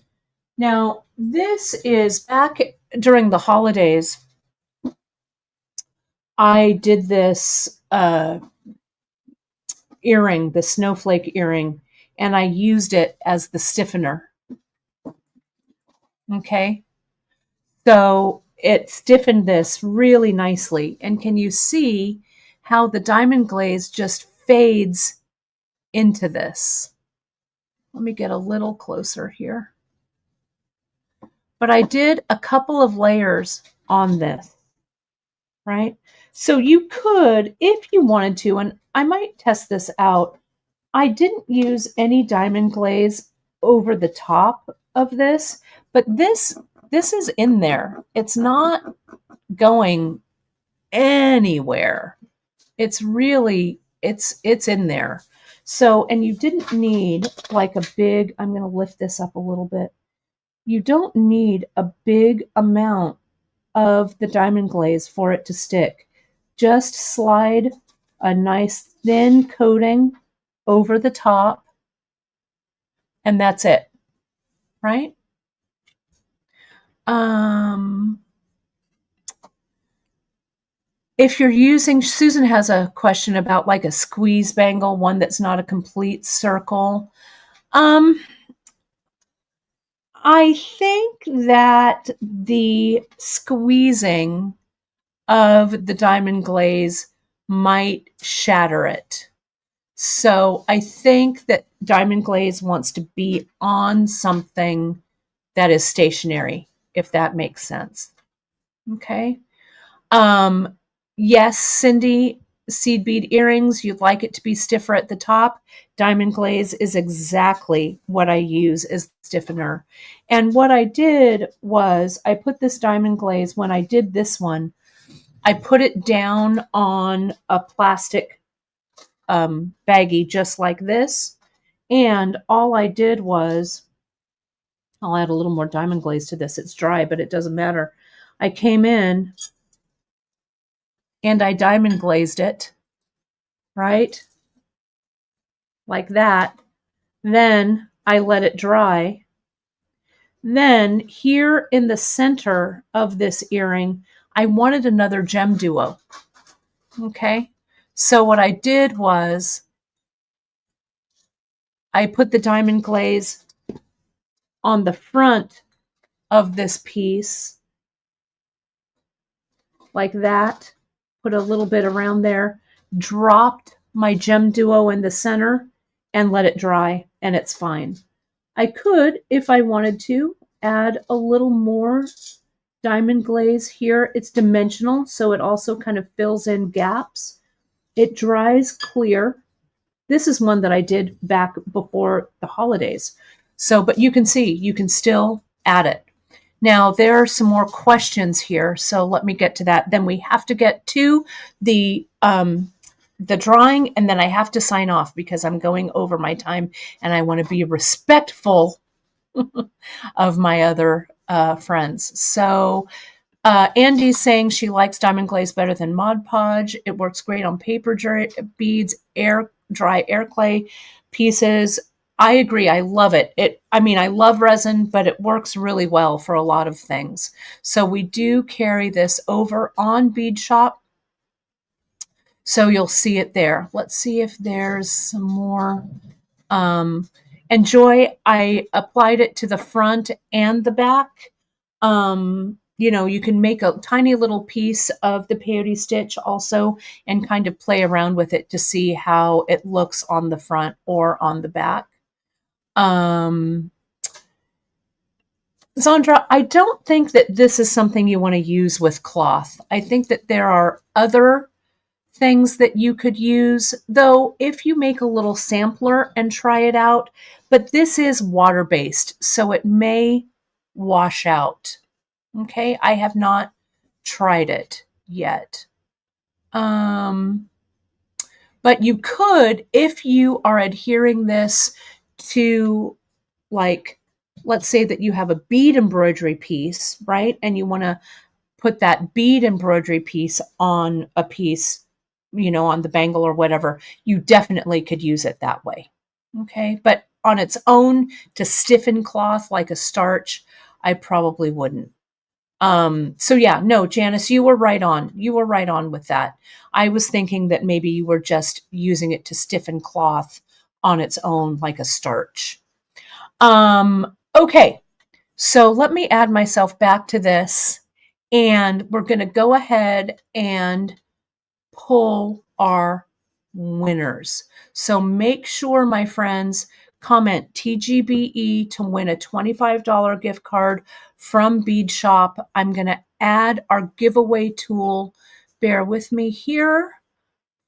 Now, this is back during the holidays. I did this earring, the snowflake earring, and I used it as the stiffener. Okay. So it stiffened this really nicely. And can you see how the diamond glaze just fades into this? Let me get a little closer here. But I did a couple of layers on this, right? So you could, if you wanted to, and I might test this out, I didn't use any diamond glaze over the top of this, but this is in there. It's not going anywhere. It's really, it's in there. So, and you didn't need like a big, I'm going to lift this up a little bit. You don't need a big amount of the diamond glaze for it to stick. Just slide a nice thin coating over the top, and that's it, right? If you're using, Susan has a question about like a squeeze bangle, one that's not a complete circle. I think that the squeezing of the diamond glaze might shatter it. So I think that diamond glaze wants to be on something that is stationary, if that makes sense. Okay. Yes, Cindy, seed bead earrings, you'd like it to be stiffer at the top. Diamond glaze is exactly what I use as stiffener. And what I did was I put this diamond glaze, when I did this one, I put it down on a plastic baggie just like this. And all I did was, I'll add a little more diamond glaze to this. It's dry, but it doesn't matter. I came in and I diamond glazed it, right? Like that. Then I let it dry. Then here in the center of this earring, I wanted another gem duo. Okay. So what I did was I put the diamond glaze on the front of this piece like that. Put a little bit around there, dropped my gem duo in the center, and let it dry, and it's fine. I could, if I wanted to, add a little more diamond glaze here. It's dimensional, so it also kind of fills in gaps. It dries clear. This is one that I did back before the holidays. So, but you can see, you can still add it. Now, there are some more questions here, so let me get to that. Then we have to get to the drawing, and then I have to sign off because I'm going over my time, and I want to be respectful of my other friends. So Andy's saying she likes diamond glaze better than Mod Podge. It works great on paper beads, dry air clay pieces. I agree. I love it. I love resin, but it works really well for a lot of things. So we do carry this over on Bead Shop. So you'll see it there. Let's see if there's some more. And Joy, I applied it to the front and the back. You can make a tiny little piece of the peyote stitch also and kind of play around with it to see how it looks on the front or on the back. Zandra, I don't think that this is something you want to use with cloth. I think that there are other things that you could use, though, if you make a little sampler and try it out. But this is water-based, so it may wash out. Okay, I have not tried it yet. But you could, if you are adhering this to, like, let's say that you have a bead embroidery piece, right? And you want to put that bead embroidery piece on a piece, on the bangle or whatever, you definitely could use it that way. Okay. But on its own, to stiffen cloth like a starch, I probably wouldn't. So yeah, no, Janice, you were right on. You were right on with that. I was thinking that maybe you were just using it to stiffen cloth on its own like a starch. Okay. So let me add myself back to this, and we're going to go ahead and pull our winners. So make sure, my friends, comment TGBE to win a $25 gift card from Bead Shop. I'm going to add our giveaway tool. Bear with me here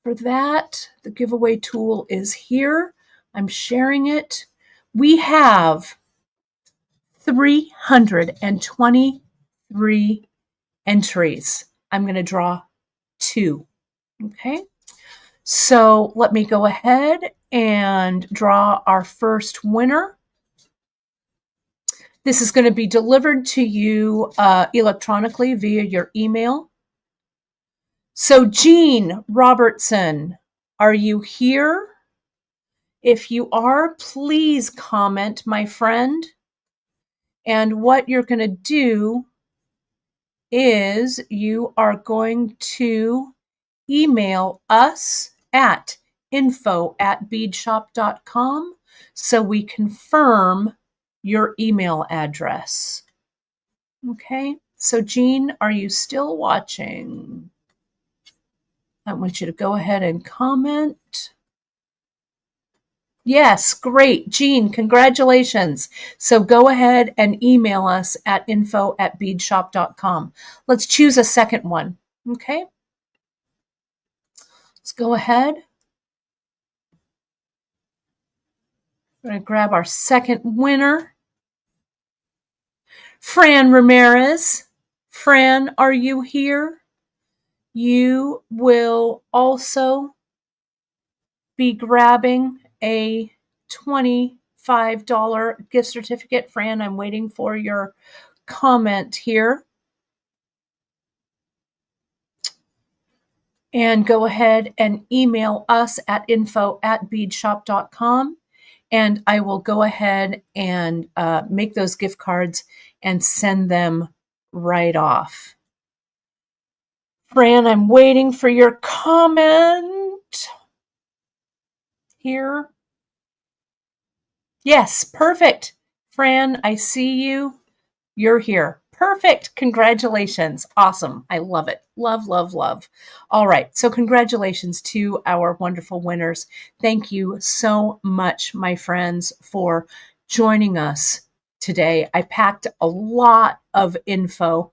for that. The giveaway tool is here. I'm sharing it. We have 323 entries. I'm going to draw 2. Okay. So let me go ahead and draw our first winner. This is going to be delivered to you electronically via your email. So Jean Robertson, are you here? If you are, please comment, my friend. And what you're going to do is you are going to email us at info@beadshop.com so we confirm your email address. Okay, so Jean, are you still watching? I want you to go ahead and comment. Yes, great. Jean, congratulations. So go ahead and email us at info@beadshop.com. Let's choose a second one. Okay. Let's go ahead. We're going to grab our second winner. Fran Ramirez. Fran, are you here? You will also be grabbing a $25 gift certificate. Fran, I'm waiting for your comment here. And go ahead and email us at info@beadshop.com. And I will go ahead and make those gift cards and send them right off. Fran, I'm waiting for your comment here. Yes, perfect. Fran, I see you. You're here. Perfect. Congratulations. Awesome. I love it. Love, love, love. All right. So congratulations to our wonderful winners. Thank you so much, my friends, for joining us today. I packed a lot of info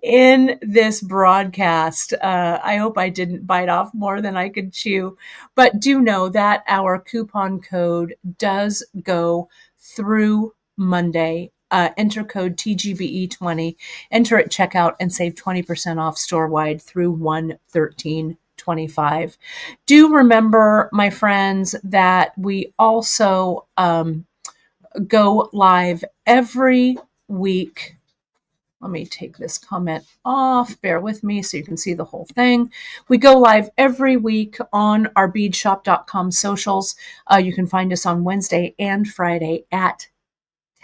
in this broadcast. I hope I didn't bite off more than I could chew, but do know that our coupon code does go through Monday. Enter code TGBE20, enter at checkout, and save 20% off store-wide through 1/13/25. Do remember, my friends, that we also go live every week Let me take this comment off. Bear with me so you can see the whole thing. We go live every week on our beadshop.com socials. You can find us on Wednesday and Friday at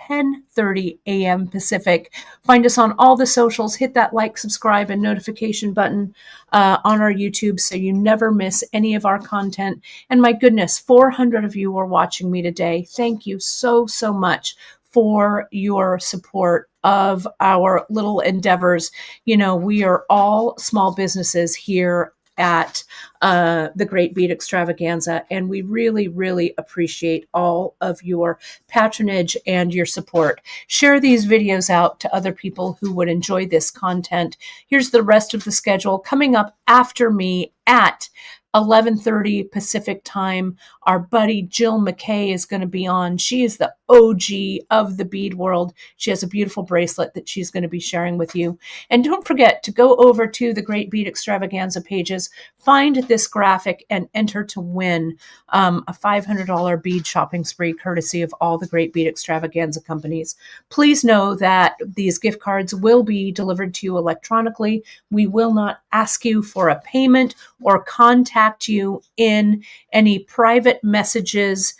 10:30 a.m. Pacific. Find us on all the socials. Hit that like, subscribe, and notification button on our YouTube so you never miss any of our content. And my goodness, 400 of you are watching me today. Thank you so, so much for your support of our little endeavors. You know, we are all small businesses here at the Great Bead Extravaganza, and we really, really appreciate all of your patronage and your support. Share these videos out to other people who would enjoy this content. Here's the rest of the schedule. Coming up after me at 11:30 Pacific time, our buddy Jill McKay is going to be on. She is the OG of the bead world. She has a beautiful bracelet that she's going to be sharing with you. And don't forget to go over to the Great Bead Extravaganza pages, find this graphic, and enter to win a $500 bead shopping spree courtesy of all the Great Bead Extravaganza companies. Please know that these gift cards will be delivered to you electronically. We will not ask you for a payment or contact you in any private messages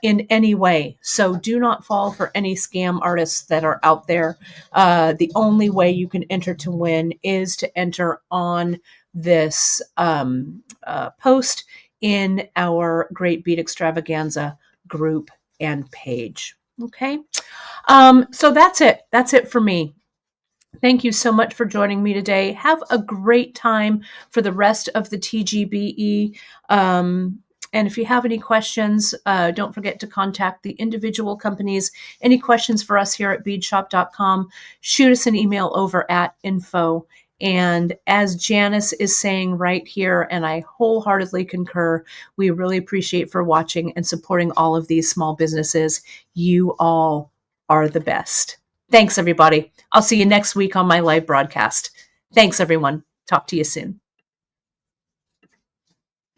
in any way. So do not fall for any scam artists that are out there. The only way you can enter to win is to enter on this post in our Great Bead Extravaganza group and page. Okay. So that's it. That's it for me. Thank you so much for joining me today. Have a great time for the rest of the TGBE. And if you have any questions, don't forget to contact the individual companies. Any questions for us here at beadshop.com, shoot us an email over at info. And as Janice is saying right here, and I wholeheartedly concur, we really appreciate for watching and supporting all of these small businesses. You all are the best. Thanks, everybody. I'll see you next week on my live broadcast. Thanks, everyone. Talk to you soon.